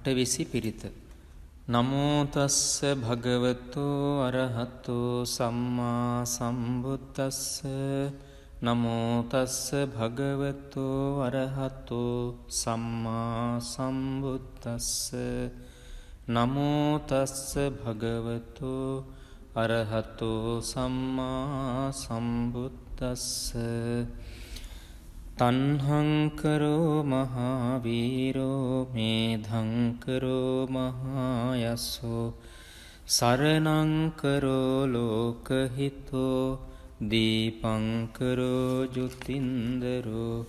අටවිසි පිරිත. නමෝ තස්ස භගවතු අරහතෝ සම්මා සම්බුද්දස්ස. නමෝ තස්ස භගවතු අරහතෝ සම්මා සම්බුද්දස්ස. නමෝ තස්ස භගවතු අරහතෝ සම්මා සම්බුද්දස්ස. තන්හංකරෝ මහාවීරෝ මේධංකරෝ මහායස්සෝ සරණංකරෝ ලෝකහිතෝ දීපංකරෝ ජුතින්දරෝ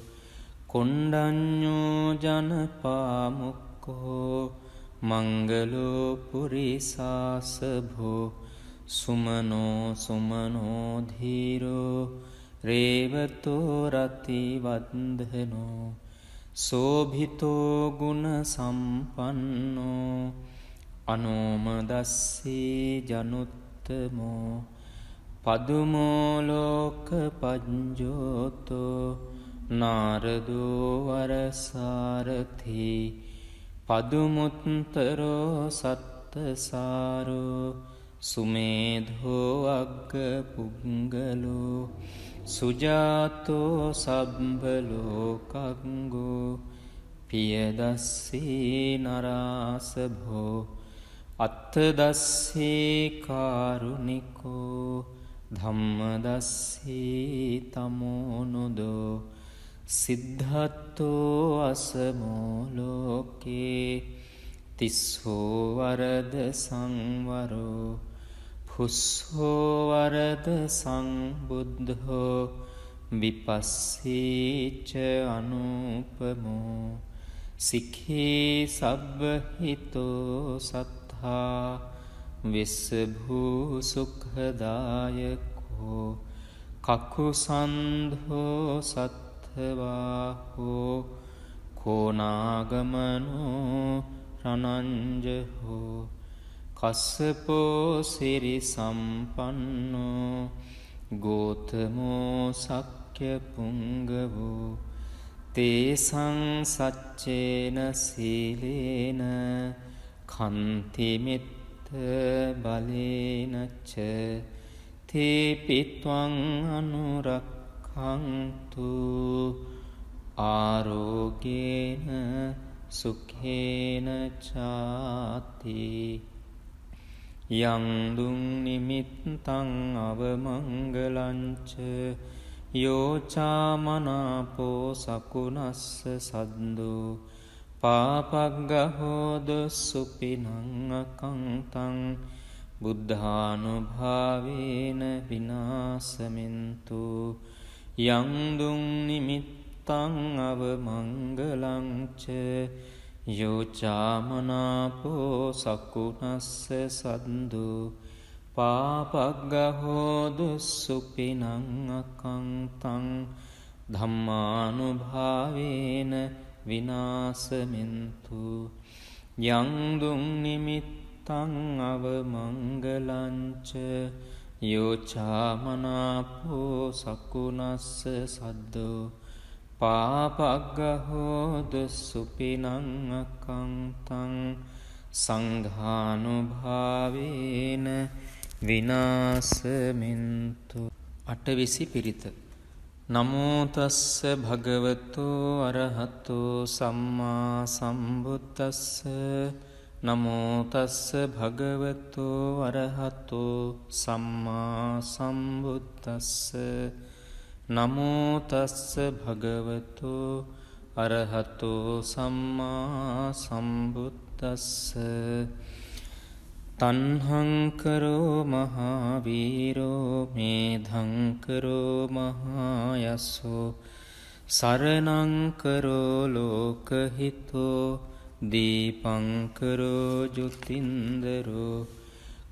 කොණ්ඩඤ්ඤෝ ජනපාමුක්කෝ මංගලෝ පුරිසාසභෝ සුමනෝ සුමනෝ ධීරෝ රේවතෝ රතිවන්දනෝ සෝභිතෝ ගුණ සම්පන්නෝ අනෝමදස්සී ජනුත්තමෝ පදුමෝ ලෝක පඤ්ජෝතෝ නාරදෝ වරසාරථී පදුමුත්තරෝ සත්තසාරෝ සුමේධෝ අග්ග පුංගලෝ සුජාතෝ සබ්බලෝකංගෝ පියදස්සී නරාසභෝ අත්තදස්සී කාරුණිකෝ ධම්මදස්සී තමෝනුදෝ සිද්ධත්තෝ අසමෝ ලෝකේ තිස්සෝ වරද සංවරෝ පුස්සෝ වරද සංබුද්ධෝ විපස්සීච අනුපමෝ සික්ඛී සබ්බහිතෝ සත්තා විස්සභූ සුඛදායකෝ කකුසන්ධෝ සත්ථවාහෝ කෝනාගමනෝ රණංජහෝ කස්සපෝ සිරි සම්පන්නෝ ගෝතමෝ සක්්‍ය පුංගවෝ තේසං සච්චේන සීලේන කන්තිමිත්ත බලේනච්ච තේපිත්වං අනුරක්ඛන්තු ආරෝගේන සුඛේන චාති. යං දුං නිමිත්තං අවමංගලංච යෝචාමනාපෝ සකුණස්ස සද්දෝ පාපග්ගහෝද සුපිනං අකංතං බුද්ධානුභාවේන විනාසමින්තු. යං දුං නිමිත්තං අවමංගලංච යෝචාමනාපෝ සකුණස්ස සද්දෝ පාපග්ගහෝදු සුපිනං අකංතං ධම්මානුභාවේන විනාසමින්තු. යං දුං නිමිත්තං අවමංගලංච යෝචාමනාපෝ සකුණස්ස සද්දෝ පාපග්ගහෝදු සුපිනං අකංතං සංඝානුභාවේන විනාසමින්තු. අටවිසි පිරිත. නමෝ තස්ස භගවතු අරහතෝ සම්මා සම්බුද්දස්ස. නමෝ තස්ස භගවතු අරහතෝ සම්මා සම්බුද්දස්ස. නමෝ තස්ස භගවතු අරහතෝ සම්මා සම්බුද්දස්ස. තන්හංකරෝ මහාවීරෝ මේධංකරෝ මහායස්සෝ සරණංකරෝ ලෝකහිතෝ දීපංකරෝ ජුතින්දරෝ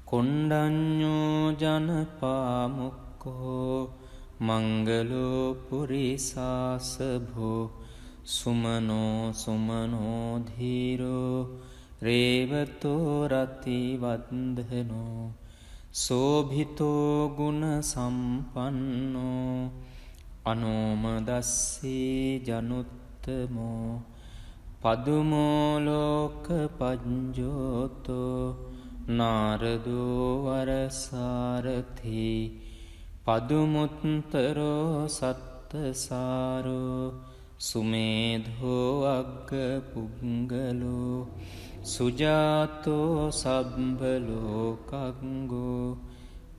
කොණ්ඩඤ්ඤෝ ජනපාමුක්කෝ මංගලෝ පුරිසාසභෝ සුමනෝ සුමනෝ ධීරෝ රේවතෝ රතිවන්දනෝ සෝභිතෝ ගුණ සම්පන්නෝ අනෝමදස්සී ජනුත්තමෝ පදුමෝලෝක පජ්ජෝතෝ නාරදෝ වරසාරථී පදුමුත්තරෝ සත්තසාරෝ සුමේධෝ අග්ග පුංගලෝ සුජාතෝ සබ්බලෝකංගෝ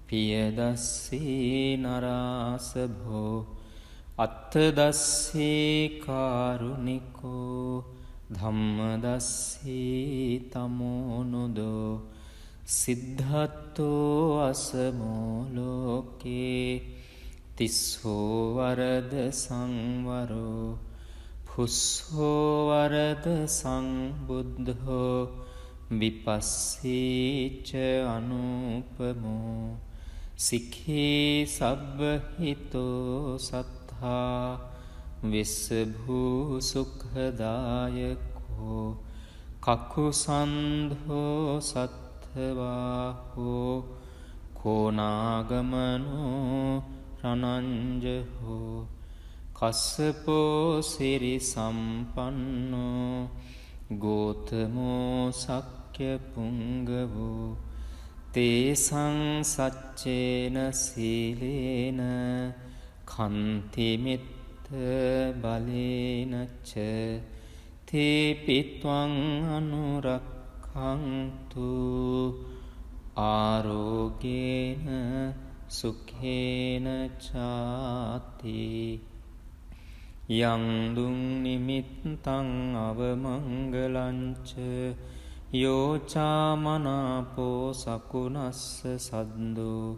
පියදස්සී නරාසභෝ අත්තදස්සී කාරුණිකෝ ධම්මදස්සී තමෝනුදෝ සිද්ධත්තෝ අසමෝලෝකේ තිස්සෝ වරද සංවරෝ පුස්සෝ වරද සංබුද්ධෝ විපස්සීච අනුපමෝ සික්ඛී සබ්බහිතෝ සත්තා විස්සභූ සුඛදායකෝ කකුසන්ධෝ සත්ථවාහෝ කෝනාගමනෝ රණංජහෝ කස්සපෝ සිරි සම්පන්නෝ ගෝතමෝ සක්්‍ය පුංගවෝ තේසං සච්චේන සීලේන කන්තිමිත්ත බලේනච්ච තේපිත්වං අනුරක්ඛන්තු ආරෝගේන සුඛේන චාති යං දුං නිමිත්තං අවමංගලංච යෝචාමනාපෝ සකුනස්ස සද්දෝ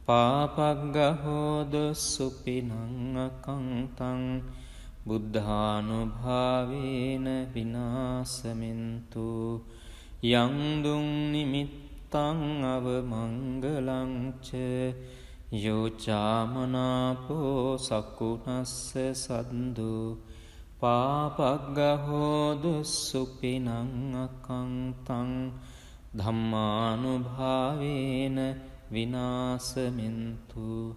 පාපග්ගහෝද සුපිනං අකංතං බුද්ධානුභාවේන විනාසමින්තු යං දුං නිමිත්තං අවමංගලංච යෝචාමනාපෝ සකුනස්ස සද්දෝ පාපග්ගහෝද සුපිනං අකංතං ධම්මානුභාවේන විනාසමින්තු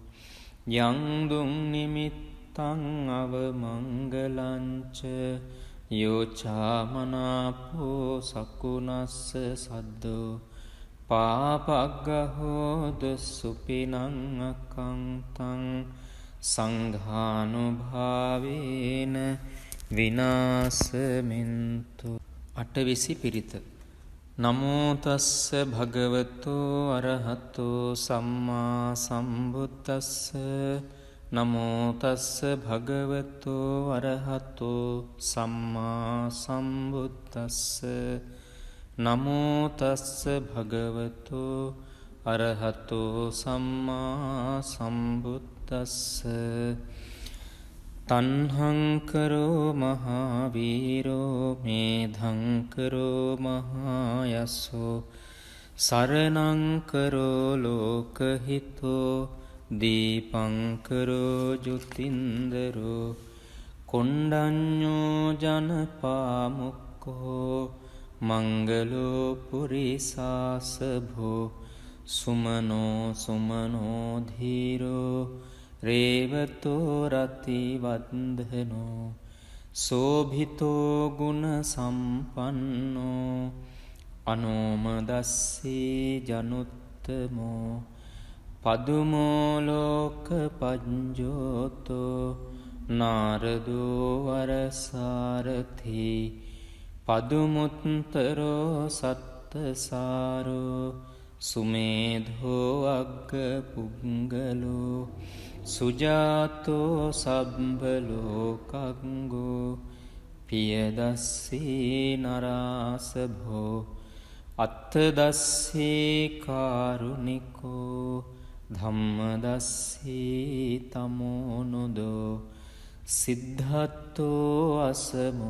යං දුං නිමිත්තං අවමංගලංච යෝචාමනාපෝ සකුනස්ස සද්දෝ පාපග්ගහෝද සුපිනං අකංතං සංඝානුභාවේන විනාසමින්තු අටවිසි පිරිත නමෝ තස්ස භගවතෝ අරහතෝ සම්මා සම්බුද්දස්ස නමෝ තස්ස භගවතෝ අරහතෝ සම්මා සම්බුද්දස්ස නමෝ තස්ස භගවතෝ අරහතෝ සම්මා සම්බුද්දස්ස තණ්හං කරෝ මහාවීරෝ මේධං කරෝ මහායසෝ සරණං කරෝ ලෝකහිතෝ දීපං කරෝ ජුතින්දරෝ කොණ්ඩඤ්ඤෝ ජනපාමුක්ඛෝ මංගලෝ පුරිසාසභෝ සුමනෝ සුමනෝ ධීරෝ රේවතෝ රති වන්දනෝ සෝභිතෝ ගුණ සම්පන්නෝ අනෝමදස්සී ජනුත්තමෝ පදුමෝලෝක පජ්ජෝතෝ නාරදෝ වරසාරථී පදුමුත්තරෝ සත්තසාරෝ සුමේධෝ අග්ග පුංගලෝ සුජාතෝ සබ්බලෝකංගෝ පියදස්සී නරාසභෝ අත්තදස්සී කාරුණිකෝ ධම්මදස්සී තමෝනුදෝ සිද්ධත්තෝ අසමෝලෝකේ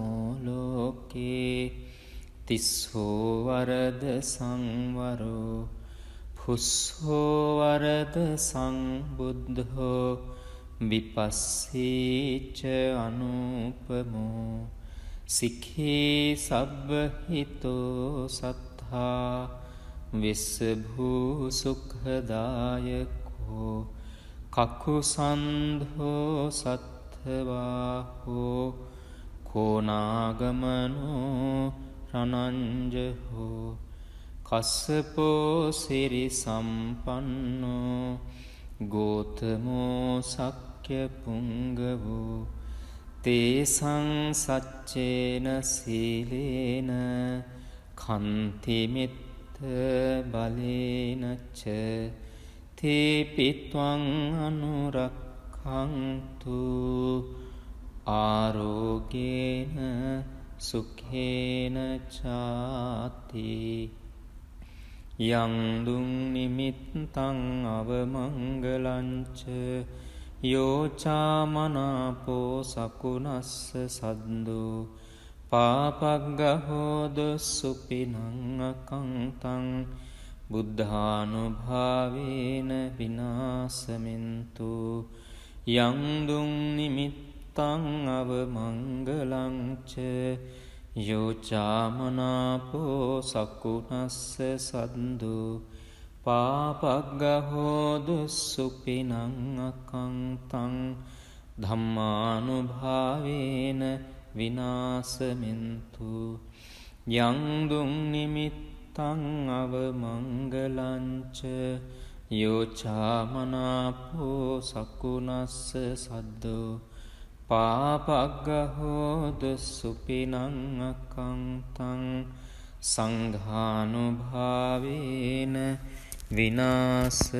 තිස්සෝ වරද සංවරෝ පුස්සෝ වරද සංබුද්ධෝ විපස්සීච අනුපමෝ සික්ඛී සබ්බහිතෝ සත්තා විස්සභූ සුඛදායකෝ කකුසන්ධෝ සත්ථවාහෝ කෝනාගමනෝ රනංජහෝ කස්සපෝ සිරි සම්පන්නෝ ගෝතමෝ සක්්‍ය පුංගවෝ තේසං සච්චේන සීලේන කන්තිමිත්ත බලේනච්ච තේපිත්වං අනුරක්ඛන්තු ආරෝගේන සුඛේන චාති යං දුං නිමිත්තං අවමංගලංච යෝචාමනාපෝ සකුනස්ස සද්දෝ පාපග්ගහෝද සුපිනං අකංතං බුද්ධානුභාවේන විනාසමින්තු යං දුං නිමිත්තං අවමංගලංච යෝචාමනාපෝ සකුනස්ස සද්දෝ පාපග්ගහෝද සුපිනං අකංතං ධම්මානුභාවේන විනාසමින්තු යං දුං නිමිත්තං අවමංගලංච යෝචාමනාපෝ සකුනස්ස සද්දෝ පාපග්ගහෝද සුපිනං අකංතං සංඝානුභාවේන විනාසමින්තු